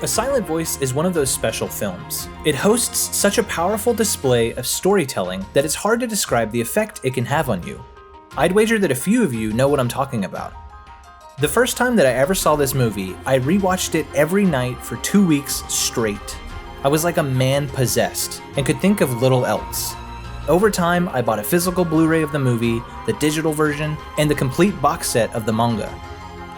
A Silent Voice is one of those special films. It hosts such a powerful display of storytelling that it's hard to describe the effect it can have on you. I'd wager that a few of you know what I'm talking about. The first time that I ever saw this movie, I rewatched it every night for 2 weeks straight. I was like a man possessed and could think of little else. Over time, I bought a physical Blu-ray of the movie, the digital version, and the complete box set of the manga.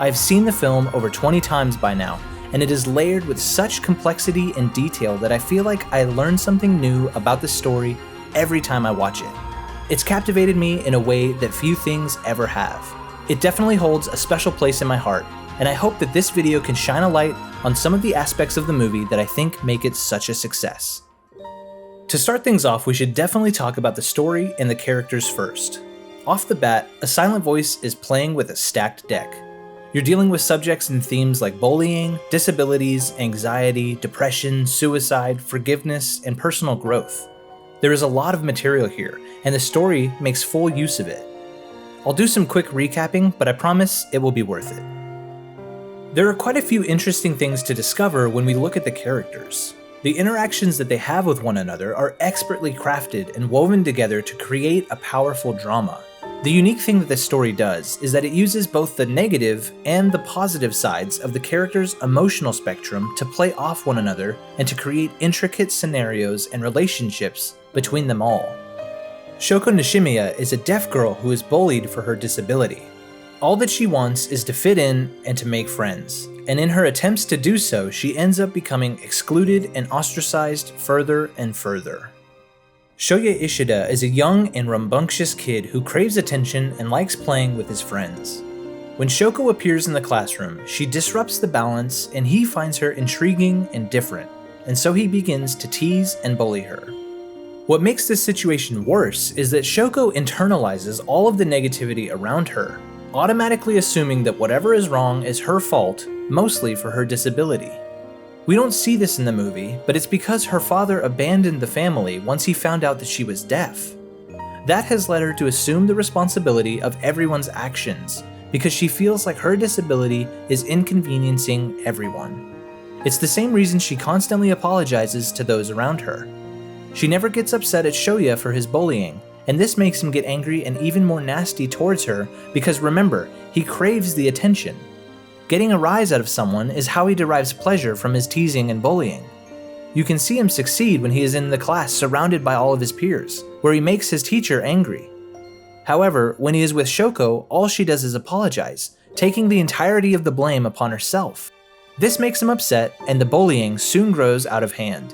I've seen the film over 20 times by now, and it is layered with such complexity and detail that I feel like I learn something new about the story every time I watch it. It's captivated me in a way that few things ever have. It definitely holds a special place in my heart, and I hope that this video can shine a light on some of the aspects of the movie that I think make it such a success. To start things off, we should definitely talk about the story and the characters first. Off the bat, A Silent Voice is playing with a stacked deck. You're dealing with subjects and themes like bullying, disabilities, anxiety, depression, suicide, forgiveness, and personal growth. There is a lot of material here, and the story makes full use of it. I'll do some quick recapping, but I promise it will be worth it. There are quite a few interesting things to discover when we look at the characters. The interactions that they have with one another are expertly crafted and woven together to create a powerful drama. The unique thing that this story does is that it uses both the negative and the positive sides of the character's emotional spectrum to play off one another and to create intricate scenarios and relationships between them all. Shoko Nishimiya is a deaf girl who is bullied for her disability. All that she wants is to fit in and to make friends, and in her attempts to do so, she ends up becoming excluded and ostracized further and further. Shoya Ishida is a young and rambunctious kid who craves attention and likes playing with his friends. When Shoko appears in the classroom, she disrupts the balance and he finds her intriguing and different, and so he begins to tease and bully her. What makes this situation worse is that Shoko internalizes all of the negativity around her, automatically assuming that whatever is wrong is her fault, mostly for her disability. We don't see this in the movie, but it's because her father abandoned the family once he found out that she was deaf. That has led her to assume the responsibility of everyone's actions, because she feels like her disability is inconveniencing everyone. It's the same reason she constantly apologizes to those around her. She never gets upset at Shoya for his bullying, and this makes him get angry and even more nasty towards her because remember, he craves the attention. Getting a rise out of someone is how he derives pleasure from his teasing and bullying. You can see him succeed when he is in the class surrounded by all of his peers, where he makes his teacher angry. However, when he is with Shoko, all she does is apologize, taking the entirety of the blame upon herself. This makes him upset, and the bullying soon grows out of hand.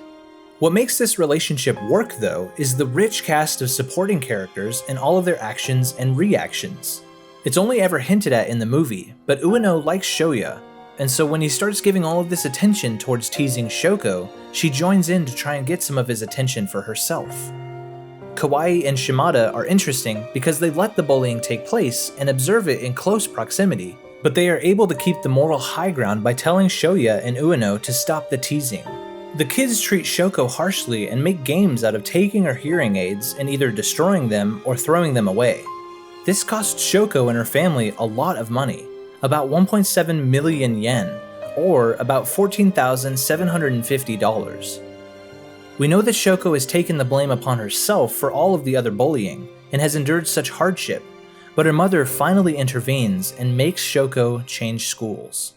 What makes this relationship work, though, is the rich cast of supporting characters and all of their actions and reactions. It's only ever hinted at in the movie, but Ueno likes Shoya, and so when he starts giving all of this attention towards teasing Shoko, she joins in to try and get some of his attention for herself. Kawaii and Shimada are interesting because they let the bullying take place and observe it in close proximity, but they are able to keep the moral high ground by telling Shoya and Ueno to stop the teasing. The kids treat Shoko harshly and make games out of taking her hearing aids and either destroying them or throwing them away. This cost Shoko and her family a lot of money, about 1.7 million yen, or about $14,750. We know that Shoko has taken the blame upon herself for all of the other bullying, and has endured such hardship, but her mother finally intervenes and makes Shoko change schools.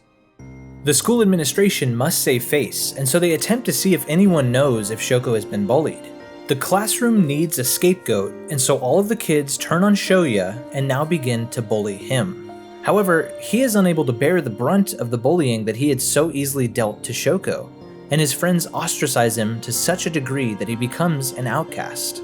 The school administration must save face, and so they attempt to see if anyone knows if Shoko has been bullied. The classroom needs a scapegoat, and so all of the kids turn on Shoya and now begin to bully him. However, he is unable to bear the brunt of the bullying that he had so easily dealt to Shoko, and his friends ostracize him to such a degree that he becomes an outcast.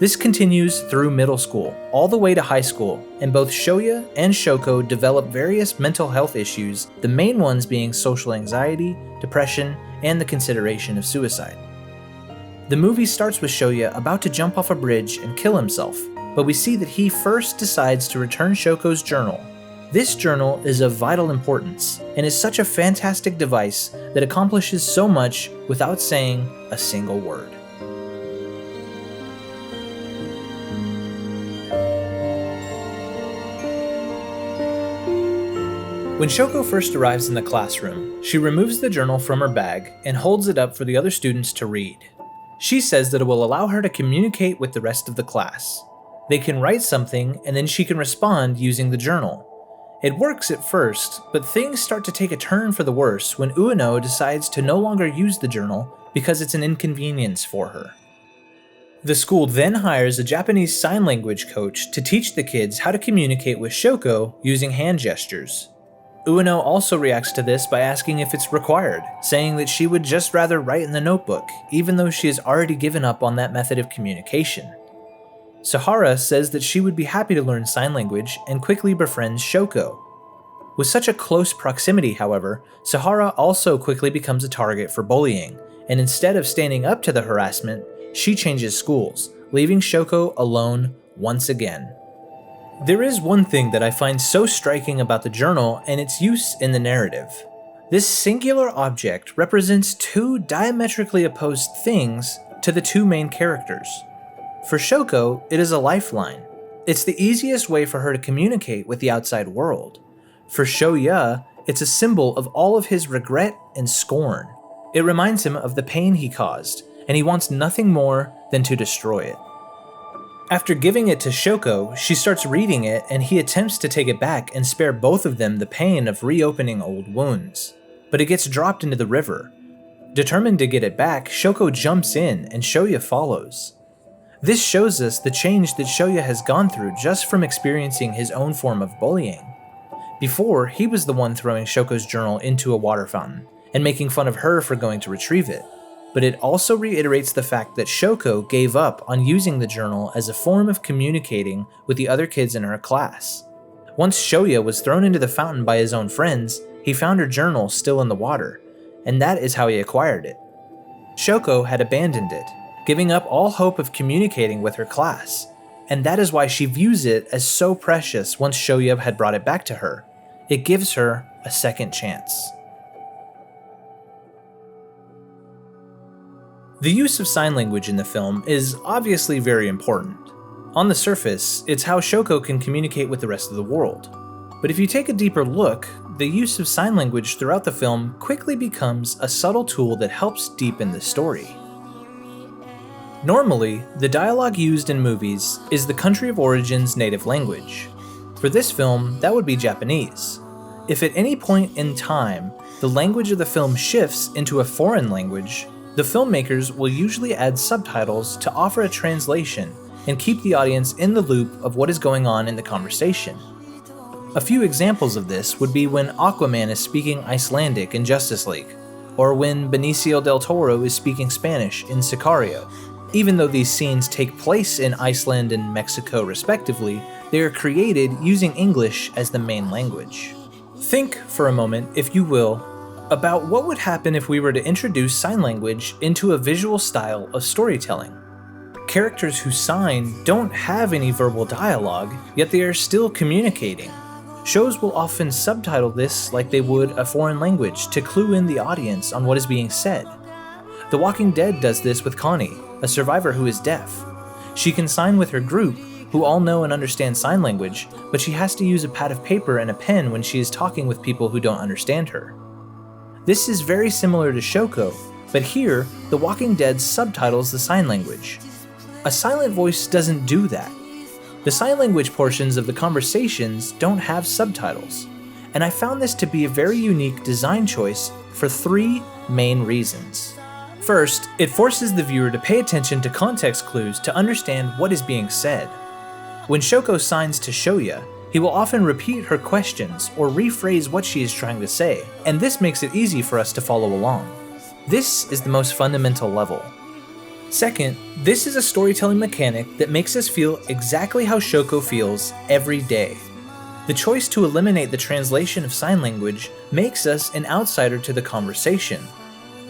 This continues through middle school, all the way to high school, and both Shoya and Shoko develop various mental health issues, the main ones being social anxiety, depression, and the consideration of suicide. The movie starts with Shoya about to jump off a bridge and kill himself, but we see that he first decides to return Shoko's journal. This journal is of vital importance, and is such a fantastic device that accomplishes so much without saying a single word. When Shoko first arrives in the classroom, she removes the journal from her bag and holds it up for the other students to read. She says that it will allow her to communicate with the rest of the class. They can write something and then she can respond using the journal. It works at first, but things start to take a turn for the worse when Ueno decides to no longer use the journal because it's an inconvenience for her. The school then hires a Japanese sign language coach to teach the kids how to communicate with Shoko using hand gestures. Ueno also reacts to this by asking if it's required, saying that she would just rather write in the notebook, even though she has already given up on that method of communication. Sahara says that she would be happy to learn sign language and quickly befriends Shoko. With such a close proximity, however, Sahara also quickly becomes a target for bullying, and instead of standing up to the harassment, she changes schools, leaving Shoko alone once again. There is one thing that I find so striking about the journal and its use in the narrative. This singular object represents two diametrically opposed things to the two main characters. For Shoko, it is a lifeline. It's the easiest way for her to communicate with the outside world. For Shoya, it's a symbol of all of his regret and scorn. It reminds him of the pain he caused, and he wants nothing more than to destroy it. After giving it to Shoko, she starts reading it and he attempts to take it back and spare both of them the pain of reopening old wounds. But it gets dropped into the river. Determined to get it back, Shoko jumps in and Shoya follows. This shows us the change that Shoya has gone through just from experiencing his own form of bullying. Before, he was the one throwing Shoko's journal into a water fountain and making fun of her for going to retrieve it. But it also reiterates the fact that Shoko gave up on using the journal as a form of communicating with the other kids in her class. Once Shoya was thrown into the fountain by his own friends, he found her journal still in the water, and that is how he acquired it. Shoko had abandoned it, giving up all hope of communicating with her class, and that is why she views it as so precious once Shoya had brought it back to her. It gives her a second chance. The use of sign language in the film is obviously very important. On the surface, it's how Shoko can communicate with the rest of the world. But if you take a deeper look, the use of sign language throughout the film quickly becomes a subtle tool that helps deepen the story. Normally, the dialogue used in movies is the country of origin's native language. For this film, that would be Japanese. If at any point in time, the language of the film shifts into a foreign language, the filmmakers will usually add subtitles to offer a translation and keep the audience in the loop of what is going on in the conversation. A few examples of this would be when Aquaman is speaking Icelandic in Justice League, or when Benicio del Toro is speaking Spanish in Sicario. Even though these scenes take place in Iceland and Mexico respectively, they are created using English as the main language. Think for a moment, if you will, about what would happen if we were to introduce sign language into a visual style of storytelling. Characters who sign don't have any verbal dialogue, yet they are still communicating. Shows will often subtitle this like they would a foreign language to clue in the audience on what is being said. The Walking Dead does this with Connie, a survivor who is deaf. She can sign with her group, who all know and understand sign language, but she has to use a pad of paper and a pen when she is talking with people who don't understand her. This is very similar to Shoko, but here, The Walking Dead subtitles the sign language. A silent voice doesn't do that. The sign language portions of the conversations don't have subtitles, and I found this to be a very unique design choice for three main reasons. First, it forces the viewer to pay attention to context clues to understand what is being said. When Shoko signs to Shoya, he will often repeat her questions or rephrase what she is trying to say, and this makes it easy for us to follow along. This is the most fundamental level. Second, this is a storytelling mechanic that makes us feel exactly how Shoko feels every day. The choice to eliminate the translation of sign language makes us an outsider to the conversation.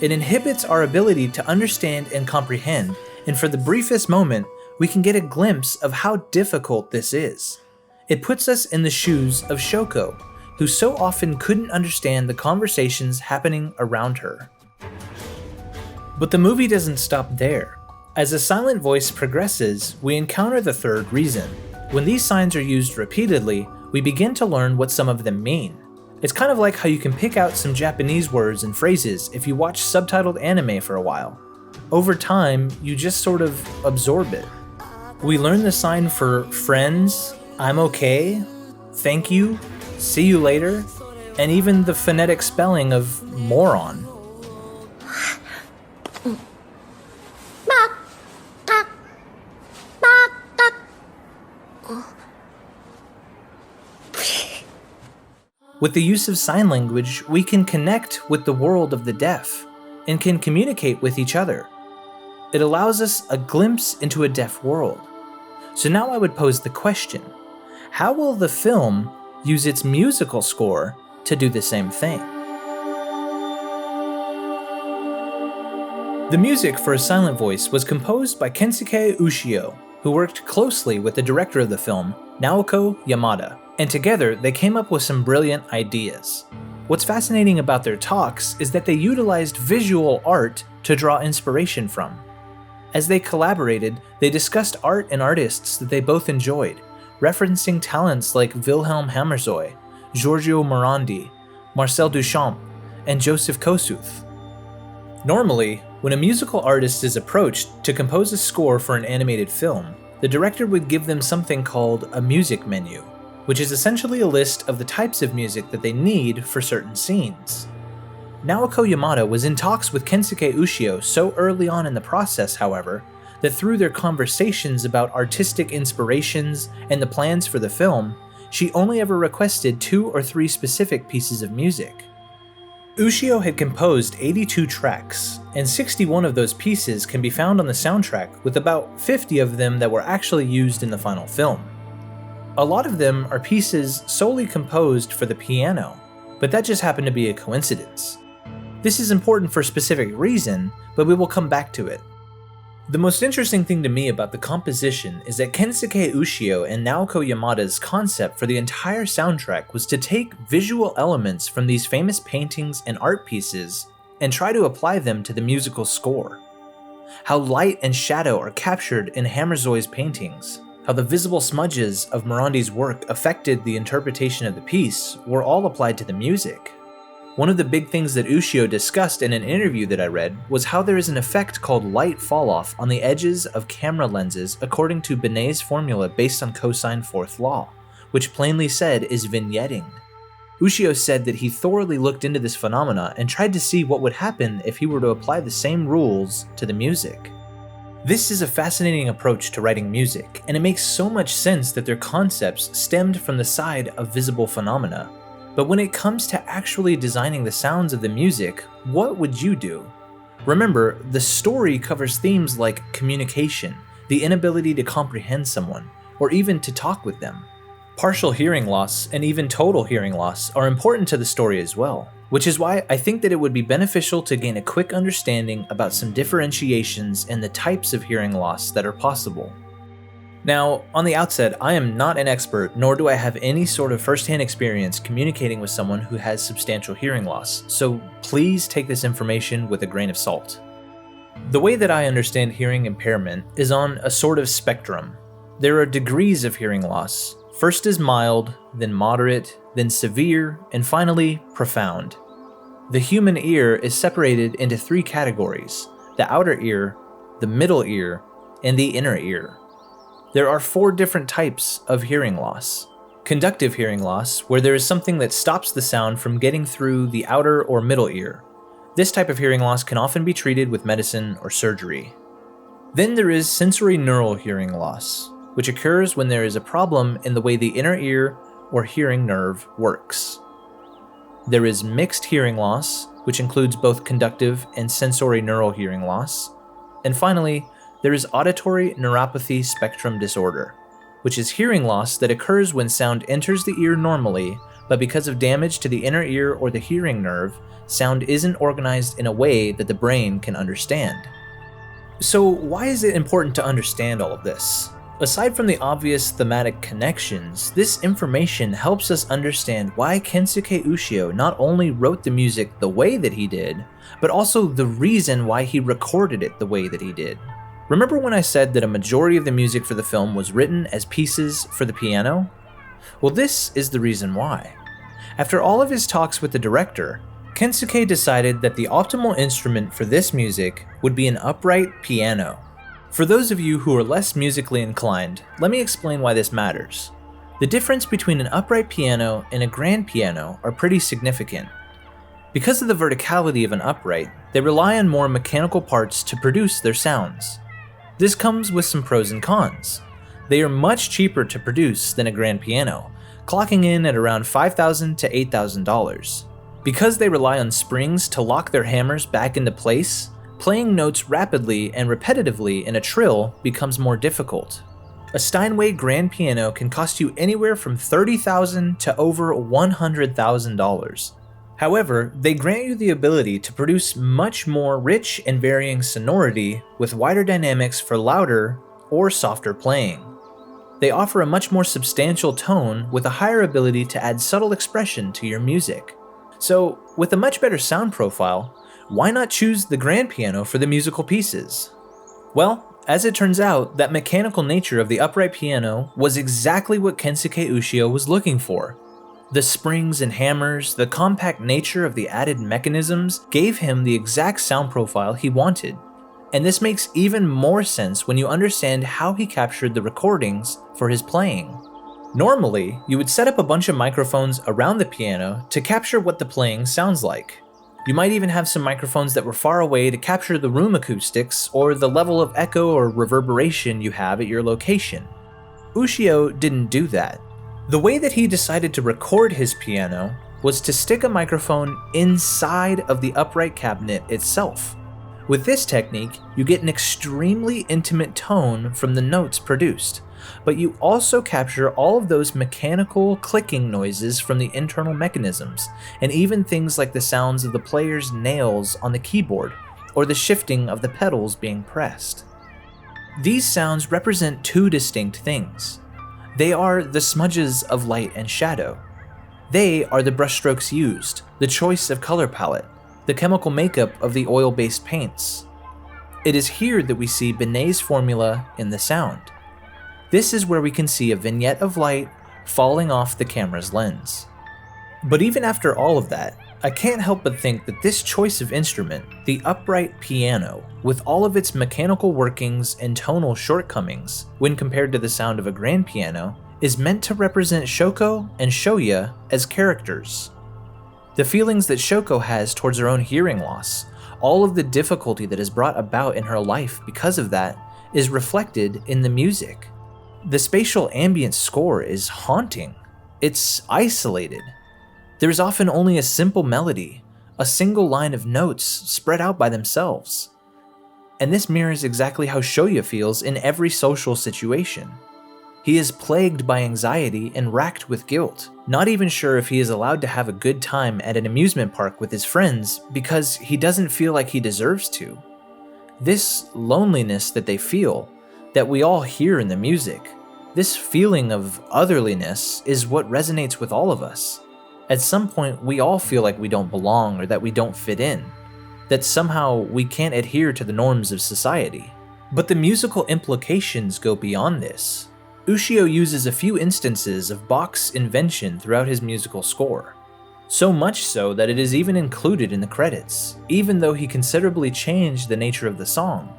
It inhibits our ability to understand and comprehend, and for the briefest moment, we can get a glimpse of how difficult this is. It puts us in the shoes of Shoko, who so often couldn't understand the conversations happening around her. But the movie doesn't stop there. As the silent voice progresses, we encounter the third reason. When these signs are used repeatedly, we begin to learn what some of them mean. It's kind of like how you can pick out some Japanese words and phrases if you watch subtitled anime for a while. Over time, you just sort of absorb it. We learn the sign for friends, I'm okay, thank you, see you later, and even the phonetic spelling of moron. With the use of sign language, we can connect with the world of the deaf and can communicate with each other. It allows us a glimpse into a deaf world. So now I would pose the question, how will the film use its musical score to do the same thing? The music for A Silent Voice was composed by Kensuke Ushio, who worked closely with the director of the film, Naoko Yamada, and together they came up with some brilliant ideas. What's fascinating about their talks is that they utilized visual art to draw inspiration from. As they collaborated, they discussed art and artists that they both enjoyed, referencing talents like Wilhelm Hammerzoy, Giorgio Morandi, Marcel Duchamp, and Joseph Kosuth. Normally, when a musical artist is approached to compose a score for an animated film, the director would give them something called a music menu, which is essentially a list of the types of music that they need for certain scenes. Naoko Yamada was in talks with Kensuke Ushio so early on in the process, however, that through their conversations about artistic inspirations and the plans for the film, she only ever requested 2 or 3 specific pieces of music. Ushio had composed 82 tracks, and 61 of those pieces can be found on the soundtrack, with about 50 of them that were actually used in the final film. A lot of them are pieces solely composed for the piano, but that just happened to be a coincidence. This is important for a specific reason, but we will come back to it. The most interesting thing to me about the composition is that Kensuke Ushio and Naoko Yamada's concept for the entire soundtrack was to take visual elements from these famous paintings and art pieces and try to apply them to the musical score. How light and shadow are captured in Hammerzoy's paintings, how the visible smudges of Morandi's work affected the interpretation of the piece were all applied to the music. One of the big things that Ushio discussed in an interview that I read was how there is an effect called light falloff on the edges of camera lenses according to Binet's formula based on cosine fourth law, which plainly said is vignetting. Ushio said that he thoroughly looked into this phenomena and tried to see what would happen if he were to apply the same rules to the music. This is a fascinating approach to writing music, and it makes so much sense that their concepts stemmed from the side of visible phenomena. But when it comes to actually designing the sounds of the music, what would you do? Remember, the story covers themes like communication, the inability to comprehend someone, or even to talk with them. Partial hearing loss and even total hearing loss are important to the story as well, which is why I think that it would be beneficial to gain a quick understanding about some differentiations in the types of hearing loss that are possible. Now, on the outset, I am not an expert, nor do I have any sort of first-hand experience communicating with someone who has substantial hearing loss, so please take this information with a grain of salt. The way that I understand hearing impairment is on a sort of spectrum. There are degrees of hearing loss. First is mild, then moderate, then severe, and finally, profound. The human ear is separated into 3 categories: the outer ear, the middle ear, and the inner ear. There are 4 different types of hearing loss. Conductive hearing loss, where there is something that stops the sound from getting through the outer or middle ear. This type of hearing loss can often be treated with medicine or surgery. Then there is sensory neural hearing loss, which occurs when there is a problem in the way the inner ear or hearing nerve works. There is mixed hearing loss, which includes both conductive and sensory neural hearing loss. And finally, there is auditory neuropathy spectrum disorder, which is hearing loss that occurs when sound enters the ear normally, but because of damage to the inner ear or the hearing nerve, sound isn't organized in a way that the brain can understand. So why is it important to understand all of this? Aside from the obvious thematic connections, this information helps us understand why Kensuke Ushio not only wrote the music the way that he did, but also the reason why he recorded it the way that he did. Remember when I said that a majority of the music for the film was written as pieces for the piano? Well, this is the reason why. After all of his talks with the director, Kensuke decided that the optimal instrument for this music would be an upright piano. For those of you who are less musically inclined, let me explain why this matters. The difference between an upright piano and a grand piano are pretty significant. Because of the verticality of an upright, they rely on more mechanical parts to produce their sounds. This comes with some pros and cons. They are much cheaper to produce than a grand piano, clocking in at around $5,000 to $8,000. Because they rely on springs to lock their hammers back into place, playing notes rapidly and repetitively in a trill becomes more difficult. A Steinway grand piano can cost you anywhere from $30,000 to over $100,000. However, they grant you the ability to produce much more rich and varying sonority with wider dynamics for louder or softer playing. They offer a much more substantial tone with a higher ability to add subtle expression to your music. So, with a much better sound profile, why not choose the grand piano for the musical pieces? Well, as it turns out, that mechanical nature of the upright piano was exactly what Kensuke Ushio was looking for. The springs and hammers, the compact nature of the added mechanisms gave him the exact sound profile he wanted. And this makes even more sense when you understand how he captured the recordings for his playing. Normally, you would set up a bunch of microphones around the piano to capture what the playing sounds like. You might even have some microphones that were far away to capture the room acoustics or the level of echo or reverberation you have at your location. Ushio didn't do that. The way that he decided to record his piano was to stick a microphone inside of the upright cabinet itself. With this technique, you get an extremely intimate tone from the notes produced, but you also capture all of those mechanical clicking noises from the internal mechanisms, and even things like the sounds of the player's nails on the keyboard, or the shifting of the pedals being pressed. These sounds represent two distinct things. They are the smudges of light and shadow. They are the brushstrokes used, the choice of color palette, the chemical makeup of the oil-based paints. It is here that we see Binet's formula in the sound. This is where we can see a vignette of light falling off the camera's lens. But even after all of that, I can't help but think that this choice of instrument, the upright piano, with all of its mechanical workings and tonal shortcomings when compared to the sound of a grand piano, is meant to represent Shoko and Shoya as characters. The feelings that Shoko has towards her own hearing loss, all of the difficulty that is brought about in her life because of that, is reflected in the music. The spatial ambient score is haunting. It's isolated. There's often only a simple melody, a single line of notes spread out by themselves. And this mirrors exactly how Shoya feels in every social situation. He is plagued by anxiety and racked with guilt, not even sure if he is allowed to have a good time at an amusement park with his friends because he doesn't feel like he deserves to. This loneliness that they feel, that we all hear in the music, this feeling of otherliness is what resonates with all of us. At some point, we all feel like we don't belong or that we don't fit in, that somehow we can't adhere to the norms of society. But the musical implications go beyond this. Ushio uses a few instances of Bach's invention throughout his musical score, so much so that it is even included in the credits, even though he considerably changed the nature of the song.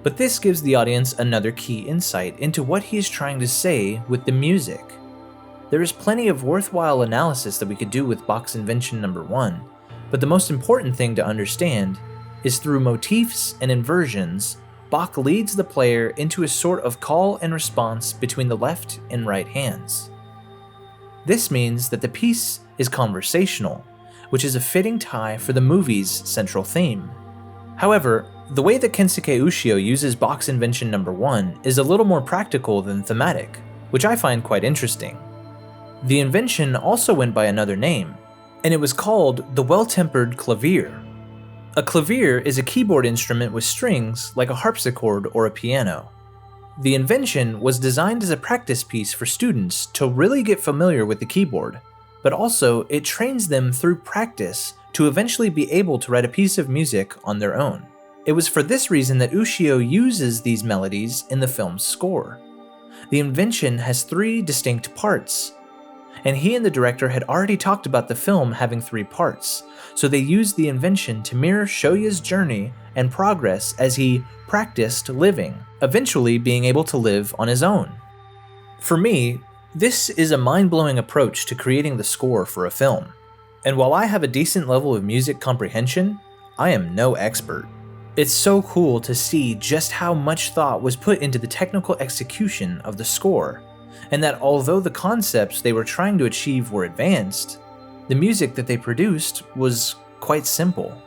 But this gives the audience another key insight into what he is trying to say with the music. There is plenty of worthwhile analysis that we could do with Bach's invention number 1, but the most important thing to understand is through motifs and inversions, Bach leads the player into a sort of call and response between the left and right hands. This means that the piece is conversational, which is a fitting tie for the movie's central theme. However, the way that Kensuke Ushio uses Bach's invention number 1 is a little more practical than thematic, which I find quite interesting. The invention also went by another name, and it was called the well-tempered clavier. A clavier is a keyboard instrument with strings like a harpsichord or a piano. The invention was designed as a practice piece for students to really get familiar with the keyboard, but also it trains them through practice to eventually be able to write a piece of music on their own. It was for this reason that Ushio uses these melodies in the film's score. The invention has 3 distinct parts. and he and the director had already talked about the film having 3 parts, so they used the invention to mirror Shoya's journey and progress as he practiced living, eventually being able to live on his own. For me, this is a mind-blowing approach to creating the score for a film, and while I have a decent level of music comprehension, I am no expert. It's so cool to see just how much thought was put into the technical execution of the score, and that although the concepts they were trying to achieve were advanced, the music that they produced was quite simple.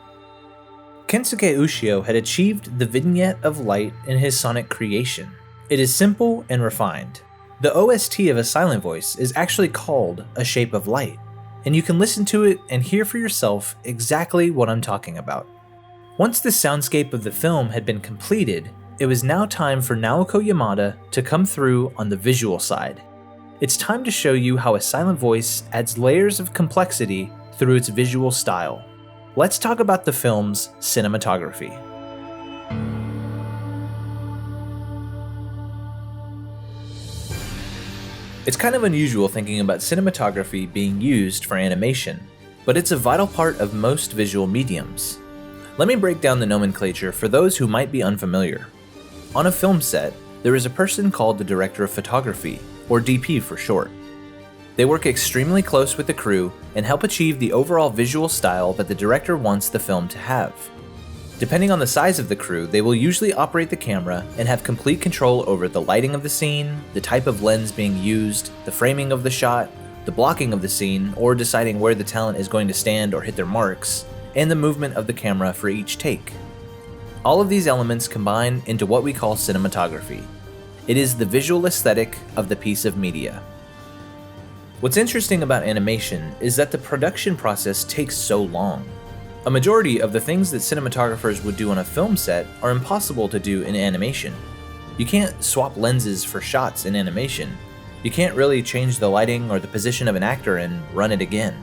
Kensuke Ushio had achieved the vignette of light in his sonic creation. It is simple and refined. The OST of A Silent Voice is actually called A Shape of Light, and you can listen to it and hear for yourself exactly what I'm talking about. Once the soundscape of the film had been completed, it was now time for Naoko Yamada to come through on the visual side. It's time to show you how A Silent Voice adds layers of complexity through its visual style. Let's talk about the film's cinematography. It's kind of unusual thinking about cinematography being used for animation, but it's a vital part of most visual mediums. Let me break down the nomenclature for those who might be unfamiliar. On a film set, there is a person called the Director of Photography, or DP for short. They work extremely close with the crew and help achieve the overall visual style that the director wants the film to have. Depending on the size of the crew, they will usually operate the camera and have complete control over the lighting of the scene, the type of lens being used, the framing of the shot, the blocking of the scene, or deciding where the talent is going to stand or hit their marks, and the movement of the camera for each take. All of these elements combine into what we call cinematography. It is the visual aesthetic of the piece of media. What's interesting about animation is that the production process takes so long. A majority of the things that cinematographers would do on a film set are impossible to do in animation. You can't swap lenses for shots in animation. You can't really change the lighting or the position of an actor and run it again.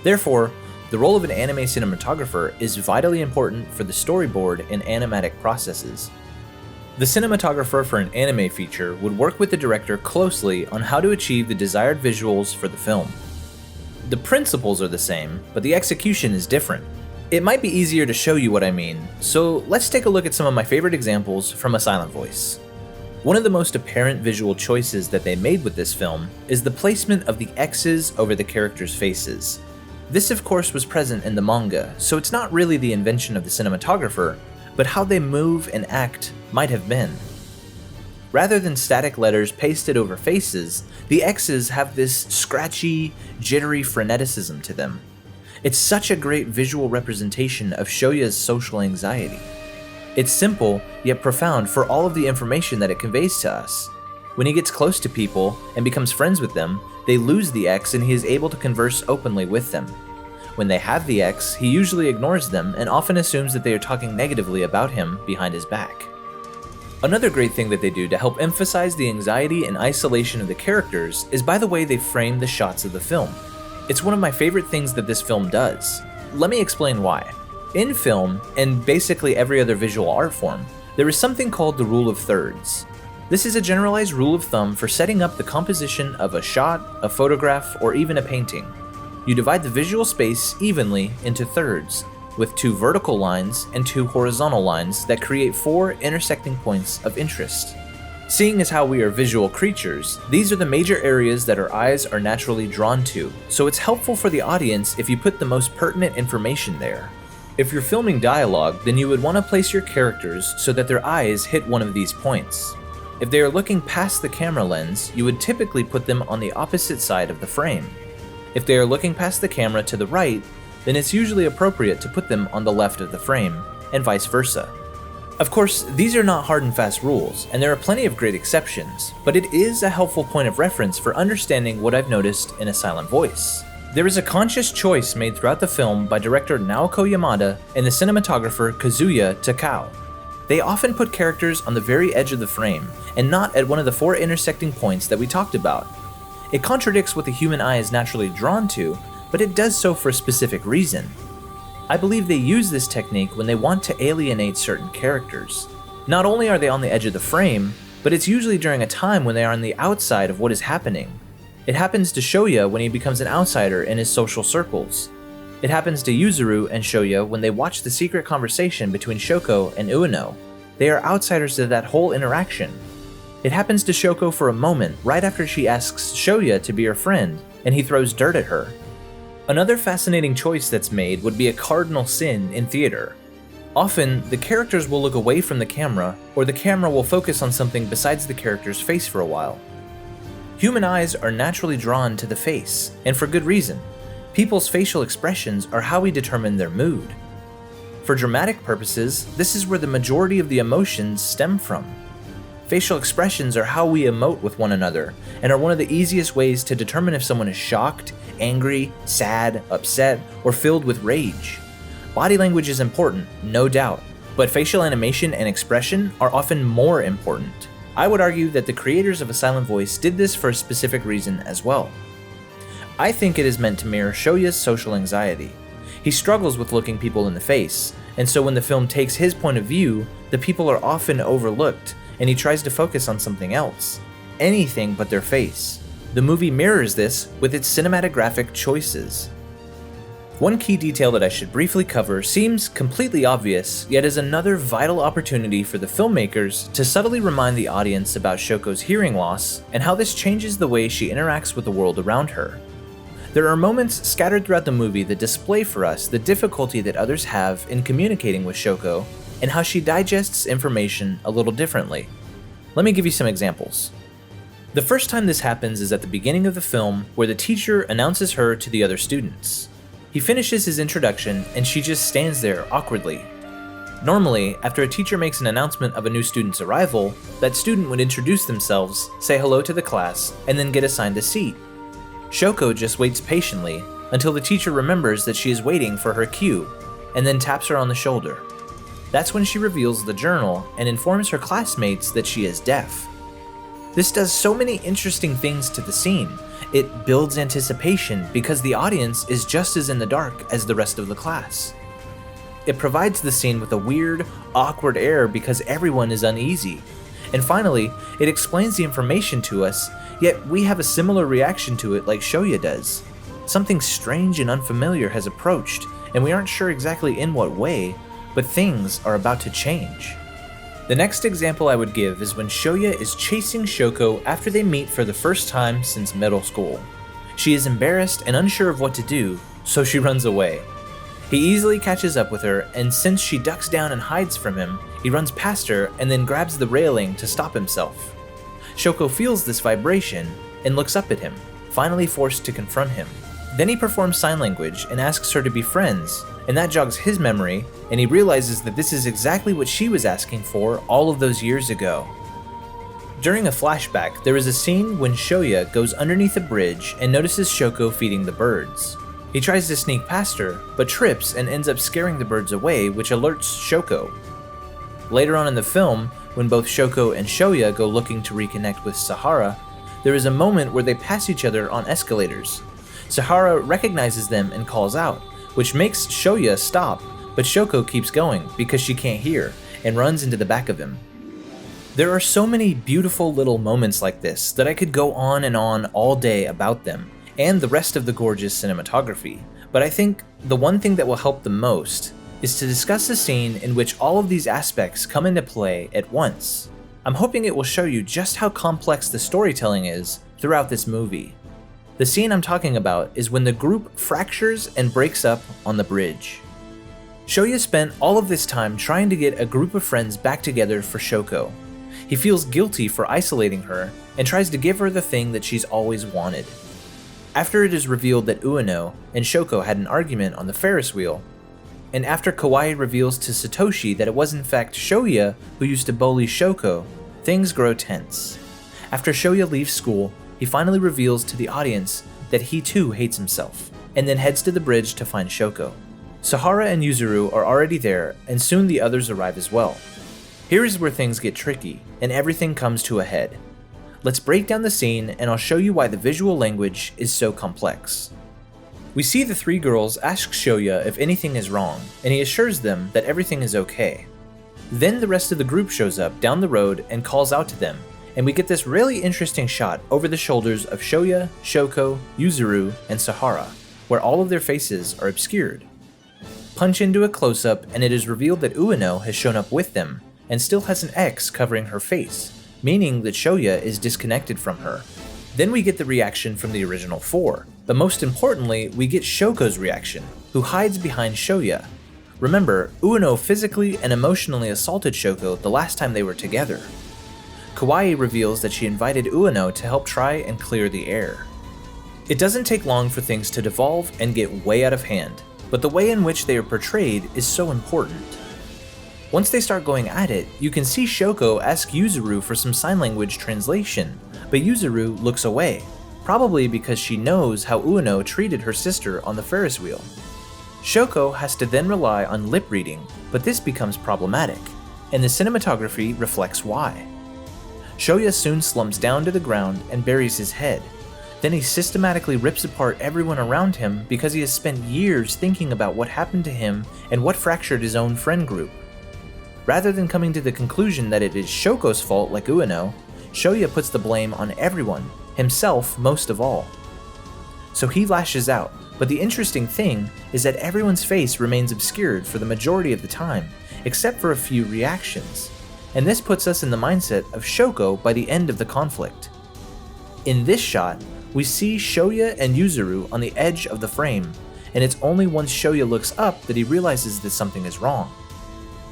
Therefore, the role of an anime cinematographer is vitally important for the storyboard and animatic processes. The cinematographer for an anime feature would work with the director closely on how to achieve the desired visuals for the film. The principles are the same, but the execution is different. It might be easier to show you what I mean, so let's take a look at some of my favorite examples from A Silent Voice. One of the most apparent visual choices that they made with this film is the placement of the X's over the characters' faces. This of course was present in the manga, so it's not really the invention of the cinematographer, but how they move and act might have been. Rather than static letters pasted over faces, the X's have this scratchy, jittery freneticism to them. It's such a great visual representation of Shoya's social anxiety. It's simple, yet profound for all of the information that it conveys to us. When he gets close to people and becomes friends with them, they lose the X and he is able to converse openly with them. When they have the X, he usually ignores them and often assumes that they are talking negatively about him behind his back. Another great thing that they do to help emphasize the anxiety and isolation of the characters is by the way they frame the shots of the film. It's one of my favorite things that this film does. Let me explain why. In film, and basically every other visual art form, there is something called the rule of thirds. This is a generalized rule of thumb for setting up the composition of a shot, a photograph, or even a painting. You divide the visual space evenly into thirds, with 2 vertical lines and 2 horizontal lines that create 4 intersecting points of interest. Seeing as how we are visual creatures, these are the major areas that our eyes are naturally drawn to, so it's helpful for the audience if you put the most pertinent information there. If you're filming dialogue, then you would want to place your characters so that their eyes hit one of these points. If they are looking past the camera lens, you would typically put them on the opposite side of the frame. If they are looking past the camera to the right, then it's usually appropriate to put them on the left of the frame, and vice versa. Of course, these are not hard and fast rules, and there are plenty of great exceptions, but it is a helpful point of reference for understanding what I've noticed in A Silent Voice. There is a conscious choice made throughout the film by director Naoko Yamada and the cinematographer Kazuya Takao. They often put characters on the very edge of the frame, and not at one of the 4 intersecting points that we talked about. It contradicts what the human eye is naturally drawn to, but it does so for a specific reason. I believe they use this technique when they want to alienate certain characters. Not only are they on the edge of the frame, but it's usually during a time when they are on the outside of what is happening. It happens to Shoya when he becomes an outsider in his social circles. It happens to Yuzuru and Shoya when they watch the secret conversation between Shoko and Ueno. They are outsiders to that whole interaction. It happens to Shoko for a moment right after she asks Shoya to be her friend, and he throws dirt at her. Another fascinating choice that's made would be a cardinal sin in theater. Often, the characters will look away from the camera, or the camera will focus on something besides the character's face for a while. Human eyes are naturally drawn to the face, and for good reason. People's facial expressions are how we determine their mood. For dramatic purposes, this is where the majority of the emotions stem from. Facial expressions are how we emote with one another, and are one of the easiest ways to determine if someone is shocked, angry, sad, upset, or filled with rage. Body language is important, no doubt, but facial animation and expression are often more important. I would argue that the creators of A Silent Voice did this for a specific reason as well. I think it is meant to mirror Shoya's social anxiety. He struggles with looking people in the face, and so when the film takes his point of view, the people are often overlooked, and he tries to focus on something else. Anything but their face. The movie mirrors this with its cinematographic choices. One key detail that I should briefly cover seems completely obvious, yet is another vital opportunity for the filmmakers to subtly remind the audience about Shoko's hearing loss and how this changes the way she interacts with the world around her. There are moments scattered throughout the movie that display for us the difficulty that others have in communicating with Shoko and how she digests information a little differently. Let me give you some examples. The first time this happens is at the beginning of the film, where the teacher announces her to the other students. He finishes his introduction and she just stands there awkwardly. Normally, after a teacher makes an announcement of a new student's arrival, that student would introduce themselves, say hello to the class, and then get assigned a seat. Shoko just waits patiently until the teacher remembers that she is waiting for her cue, and then taps her on the shoulder. That's when she reveals the journal and informs her classmates that she is deaf. This does so many interesting things to the scene. It builds anticipation because the audience is just as in the dark as the rest of the class. It provides the scene with a weird, awkward air because everyone is uneasy. And finally, it explains the information to us, yet we have a similar reaction to it like Shoya does. Something strange and unfamiliar has approached, and we aren't sure exactly in what way, but things are about to change. The next example I would give is when Shoya is chasing Shoko after they meet for the first time since middle school. She is embarrassed and unsure of what to do, so she runs away. He easily catches up with her, and since she ducks down and hides from him, he runs past her and then grabs the railing to stop himself. Shoko feels this vibration and looks up at him, finally forced to confront him. Then he performs sign language and asks her to be friends, and that jogs his memory, and he realizes that this is exactly what she was asking for all of those years ago. During a flashback, there is a scene when Shoya goes underneath a bridge and notices Shoko feeding the birds. He tries to sneak past her, but trips and ends up scaring the birds away, which alerts Shoko. Later on in the film, when both Shoko and Shoya go looking to reconnect with Sahara, there is a moment where they pass each other on escalators. Sahara recognizes them and calls out, which makes Shoya stop, but Shoko keeps going because she can't hear, and runs into the back of him. There are so many beautiful little moments like this that I could go on and on all day about them, and the rest of the gorgeous cinematography, but I think the one thing that will help the most is to discuss a scene in which all of these aspects come into play at once. I'm hoping it will show you just how complex the storytelling is throughout this movie. The scene I'm talking about is when the group fractures and breaks up on the bridge. Shoya spent all of this time trying to get a group of friends back together for Shoko. He feels guilty for isolating her and tries to give her the thing that she's always wanted. After it is revealed that Ueno and Shoko had an argument on the Ferris wheel, and after Kawaii reveals to Satoshi that it was in fact Shoya who used to bully Shoko, things grow tense. After Shoya leaves school, he finally reveals to the audience that he too hates himself, and then heads to the bridge to find Shoko. Sahara and Yuzuru are already there, and soon the others arrive as well. Here is where things get tricky, and everything comes to a head. Let's break down the scene, and I'll show you why the visual language is so complex. We see the three girls ask Shoya if anything is wrong, and he assures them that everything is okay. Then the rest of the group shows up down the road and calls out to them, and we get this really interesting shot over the shoulders of Shoya, Shoko, Yuzuru, and Sahara, where all of their faces are obscured. Punch into a close-up and it is revealed that Ueno has shown up with them, and still has an X covering her face, meaning that Shoya is disconnected from her. Then we get the reaction from the original four, but most importantly, we get Shoko's reaction, who hides behind Shoya. Remember, Ueno physically and emotionally assaulted Shoko the last time they were together. Kawaii reveals that she invited Ueno to help try and clear the air. It doesn't take long for things to devolve and get way out of hand, but the way in which they are portrayed is so important. Once they start going at it, you can see Shoko ask Yuzuru for some sign language translation, but Yuzuru looks away, probably because she knows how Ueno treated her sister on the Ferris wheel. Shoko has to then rely on lip reading, but this becomes problematic, and the cinematography reflects why. Shoya soon slumps down to the ground and buries his head. Then he systematically rips apart everyone around him because he has spent years thinking about what happened to him and what fractured his own friend group. Rather than coming to the conclusion that it is Shoko's fault like Ueno, Shoya puts the blame on everyone, himself most of all. So he lashes out, but the interesting thing is that everyone's face remains obscured for the majority of the time, except for a few reactions. And this puts us in the mindset of Shoko by the end of the conflict. In this shot, we see Shoya and Yuzuru on the edge of the frame, and it's only once Shoya looks up that he realizes that something is wrong.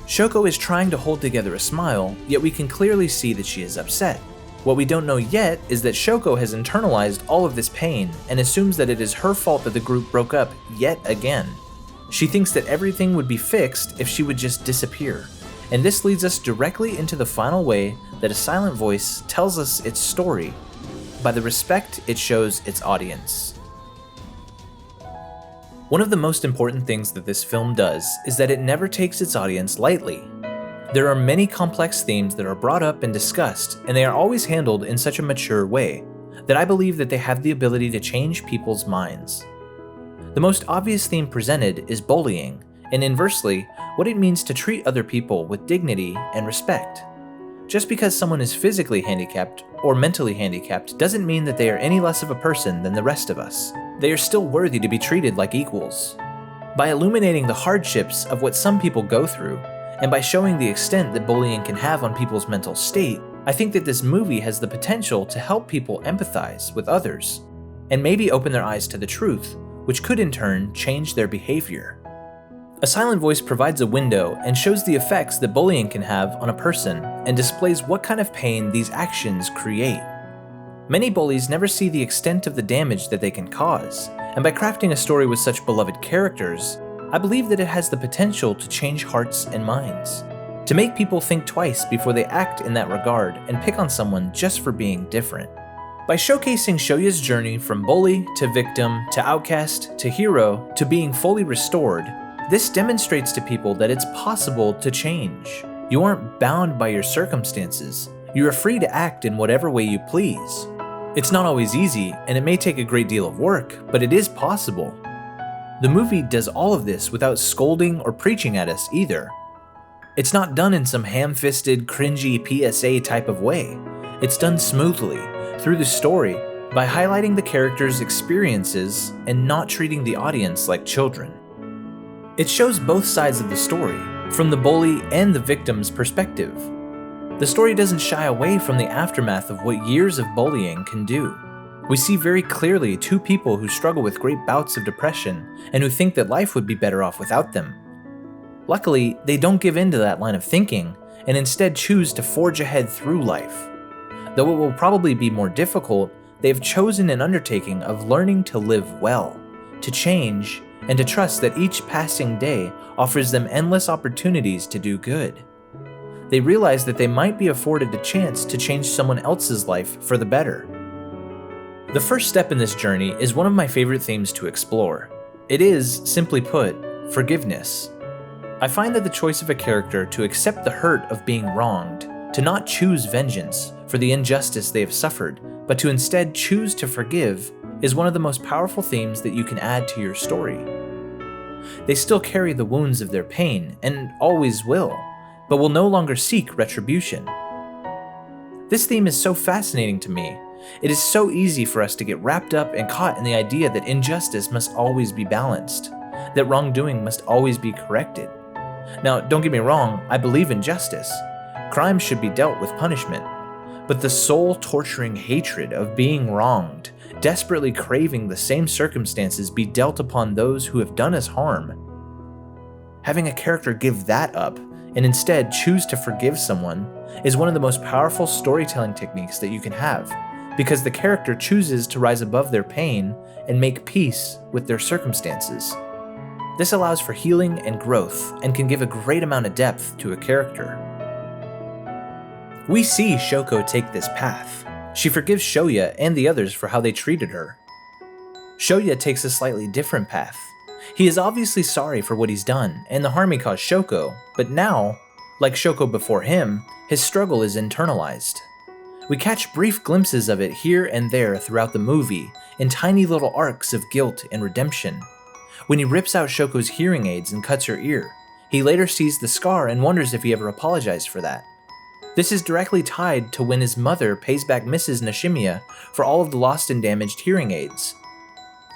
Shoko is trying to hold together a smile, yet we can clearly see that she is upset. What we don't know yet is that Shoko has internalized all of this pain and assumes that it is her fault that the group broke up yet again. She thinks that everything would be fixed if she would just disappear. And this leads us directly into the final way that a silent voice tells us its story, by the respect it shows its audience. One of the most important things that this film does is that it never takes its audience lightly. There are many complex themes that are brought up and discussed, and they are always handled in such a mature way, that I believe that they have the ability to change people's minds. The most obvious theme presented is bullying, and inversely, what it means to treat other people with dignity and respect. Just because someone is physically handicapped or mentally handicapped doesn't mean that they are any less of a person than the rest of us. They are still worthy to be treated like equals. By illuminating the hardships of what some people go through, and by showing the extent that bullying can have on people's mental state, I think that this movie has the potential to help people empathize with others, and maybe open their eyes to the truth, which could in turn change their behavior. A silent voice provides a window and shows the effects that bullying can have on a person and displays what kind of pain these actions create. Many bullies never see the extent of the damage that they can cause, and by crafting a story with such beloved characters, I believe that it has the potential to change hearts and minds, to make people think twice before they act in that regard and pick on someone just for being different. By showcasing Shoya's journey from bully to victim to outcast to hero to being fully restored, this demonstrates to people that it's possible to change. You aren't bound by your circumstances. You are free to act in whatever way you please. It's not always easy, and it may take a great deal of work, but it is possible. The movie does all of this without scolding or preaching at us either. It's not done in some ham-fisted, cringy PSA type of way. It's done smoothly, through the story, by highlighting the characters' experiences and not treating the audience like children. It shows both sides of the story, from the bully and the victim's perspective. The story doesn't shy away from the aftermath of what years of bullying can do. We see very clearly two people who struggle with great bouts of depression and who think that life would be better off without them. Luckily, they don't give in to that line of thinking and instead choose to forge ahead through life. Though it will probably be more difficult, they have chosen an undertaking of learning to live well, to change, and to trust that each passing day offers them endless opportunities to do good. They realize that they might be afforded a chance to change someone else's life for the better. The first step in this journey is one of my favorite themes to explore. It is, simply put, forgiveness. I find that the choice of a character to accept the hurt of being wronged, to not choose vengeance for the injustice they have suffered, but to instead choose to forgive, is one of the most powerful themes that you can add to your story. They still carry the wounds of their pain, and always will, but will no longer seek retribution. This theme is so fascinating to me. It is so easy for us to get wrapped up and caught in the idea that injustice must always be balanced, that wrongdoing must always be corrected. Now, don't get me wrong, I believe in justice. Crime should be dealt with punishment. But the soul-torturing hatred of being wronged, desperately craving the same circumstances be dealt upon those who have done us harm. Having a character give that up, and instead choose to forgive someone, is one of the most powerful storytelling techniques that you can have, because the character chooses to rise above their pain and make peace with their circumstances. This allows for healing and growth, and can give a great amount of depth to a character. We see Shoko take this path. She forgives Shoya and the others for how they treated her. Shoya takes a slightly different path. He is obviously sorry for what he's done and the harm he caused Shoko, but now, like Shoko before him, his struggle is internalized. We catch brief glimpses of it here and there throughout the movie, in tiny little arcs of guilt and redemption. When he rips out Shoko's hearing aids and cuts her ear, he later sees the scar and wonders if he ever apologized for that. This is directly tied to when his mother pays back Mrs. Nishimiya for all of the lost and damaged hearing aids.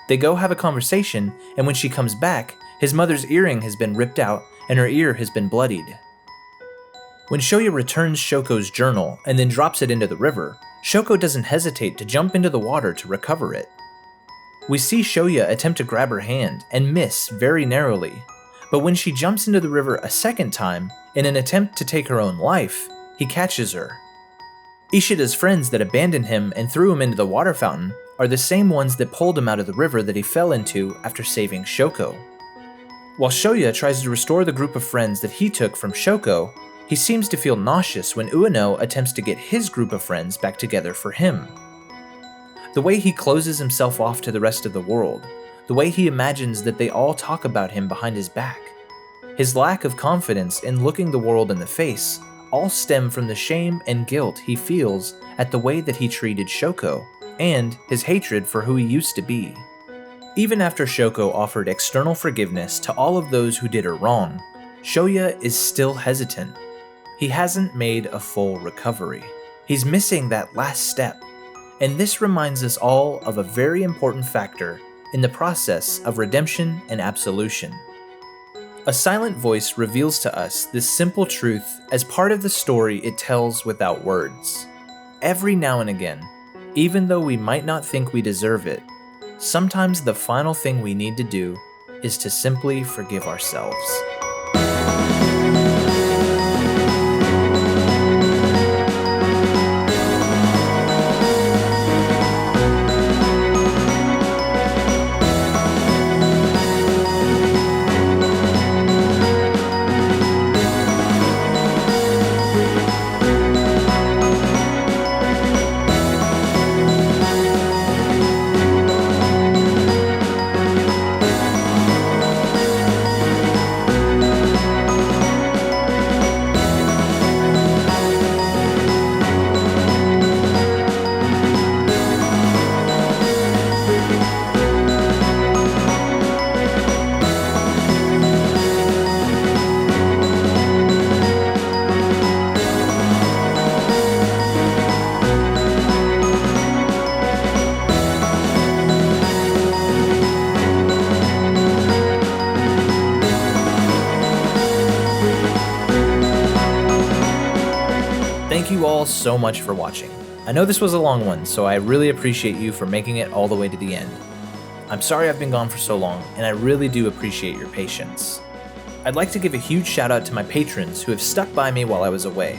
They go have a conversation, and when she comes back, his mother's earring has been ripped out and her ear has been bloodied. When Shoya returns Shoko's journal and then drops it into the river, Shoko doesn't hesitate to jump into the water to recover it. We see Shoya attempt to grab her hand and miss very narrowly, but when she jumps into the river a second time in an attempt to take her own life, he catches her. Ishida's friends that abandoned him and threw him into the water fountain are the same ones that pulled him out of the river that he fell into after saving Shoko. While Shoya tries to restore the group of friends that he took from Shoko, he seems to feel nauseous when Ueno attempts to get his group of friends back together for him. The way he closes himself off to the rest of the world, the way he imagines that they all talk about him behind his back, his lack of confidence in looking the world in the face, all stem from the shame and guilt he feels at the way that he treated Shoko, and his hatred for who he used to be. Even after Shoko offered external forgiveness to all of those who did her wrong, Shoya is still hesitant. He hasn't made a full recovery. He's missing that last step, and this reminds us all of a very important factor in the process of redemption and absolution. A silent voice reveals to us this simple truth as part of the story it tells without words. Every now and again, even though we might not think we deserve it, sometimes the final thing we need to do is to simply forgive ourselves. Thank you all so much for watching. I know this was a long one, so I really appreciate you for making it all the way to the end. I'm sorry I've been gone for so long, and I really do appreciate your patience. I'd like to give a huge shout out to my patrons who have stuck by me while I was away.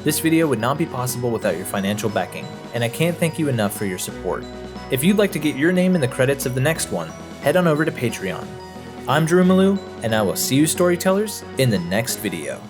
This video would not be possible without your financial backing, and I can't thank you enough for your support. If you'd like to get your name in the credits of the next one, head on over to Patreon. I'm Malou, and I will see you storytellers in the next video.